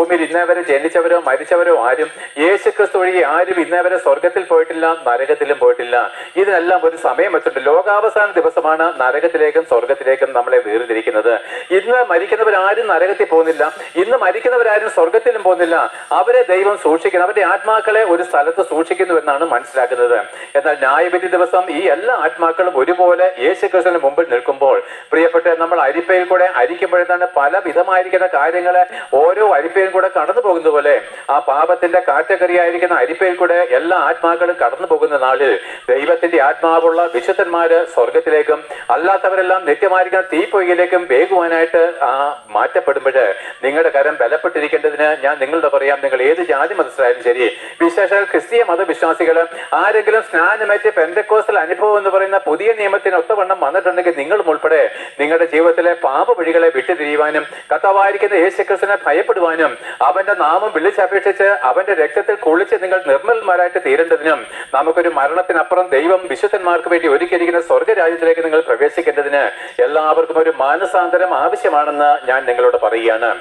ഭൂമിയിൽ ഇന്നേവരെ ജനിച്ചവരോ മരിച്ചവരോ ആരും യേശുക്രിസ്തു ഒഴികെ ആരും ഇന്നേവരെ സ്വർഗത്തിൽ പോയിട്ടില്ല, നരകത്തിലും പോയിട്ടില്ല. ഇതിനെല്ലാം ഒരു സമയം വെച്ചിട്ടുണ്ട്. ലോകാവസാന ദിവസമാണ് നരകത്തിലേക്കും സ്വർഗത്തിലേക്കും നമ്മളെ വേർതിരിക്കുന്നത്. ഇന്ന് മരിക്കുന്നവരാരും നരകത്തിൽ പോകുന്നില്ല, ഇന്ന് മരിക്കുന്നവരാരും സ്വർഗത്തിലും പോകുന്നില്ല. അവരെ ദൈവം സൂക്ഷിക്കണം, അവരുടെ ആത്മാക്കളെ ഒരു സ്ഥലത്ത് സൂക്ഷിക്കുന്നു എന്നാണ് മനസ്സിലാക്കുന്നത്. എന്നാൽ ന്യായവിധി ദിവസം ഈ എല്ലാ ആത്മാക്കളും ഒരുപോലെ യേശുക്രിസ്തുവിന് മുമ്പിൽ നിൽക്കുമ്പോൾ, പ്രിയപ്പെട്ട, നമ്മൾ അരിപ്പയിൽ കൂടെ അരിക്കുമ്പോഴത്താണ് പല വിധമായിരിക്കുന്ന കാര്യങ്ങളെ ഓരോ അരിപ്പയിൽ കൂടെ കടന്നു പോകുന്ന പോലെ ആ പാപത്തിന്റെ കാറ്റഗറിയായിരിക്കുന്ന അരിപ്പയിൽ കൂടെ എല്ലാ ആത്മാക്കളും കടന്നു പോകുന്ന നാളിൽ ദൈവത്തിന്റെ ആത്മാവുള്ള വിശുദ്ധന്മാര് സ്വർഗത്തിലേക്കും അല്ലാത്തവരെല്ലാം നിത്യമായിരിക്കുന്ന തീപ്പൊയ്യിലേക്കും വേഗുവാനായിട്ട് മാറ്റപ്പെടുമ്പോൾ നിങ്ങളുടെ കരം ബലപ്പെട്ടിരിക്കേണ്ടതിന് ഞാൻ നിങ്ങളുടെ പറയാം, നിങ്ങൾ ഏത് ജാതി മതസ്ഥരായാലും ശരി, വിശേഷാൽ ക്രിസ്തീയ മതവിശ്വാസികൾ ആരെങ്കിലും സ്നാനമേറ്റ് പെന്തക്കോസ്തൽ അനുഭവം എന്ന് പറയുന്ന പുതിയ നിയമത്തിന് ഒത്തവണ്ണം വന്നിട്ടുണ്ടെങ്കിൽ നിങ്ങളും ഉൾപ്പെടെ നിങ്ങളുടെ ജീവിതത്തിലെ പാപവഴികളെ വിട്ടുതിരിയുവാനും കർത്താവായിരിക്കുന്ന യേശുക്രിസ്തുവിനെ ഭയപ്പെടുവാനും അവന്റെ നാമം വിളിച്ചപേക്ഷിച്ച് അവന്റെ രക്തത്തിൽ കുളിച്ച് നിങ്ങൾ നിർമ്മലന്മാരായിട്ട് തീരേണ്ടതിനും നമുക്കൊരു മരണത്തിനപ്പുറം ദൈവം വിശുദ്ധന്മാർക്ക് വേണ്ടി ഒരുക്കിയിരിക്കുന്ന സ്വർഗരാജ്യത്തിലേക്ക് നിങ്ങൾ പ്രവേശിക്കേണ്ടതിന് എല്ലാവർക്കും ഒരു മാനസാന്തരം ആവശ്യമാണെന്ന് ഞാൻ നിങ്ങളോട് പറയുകയാണ്.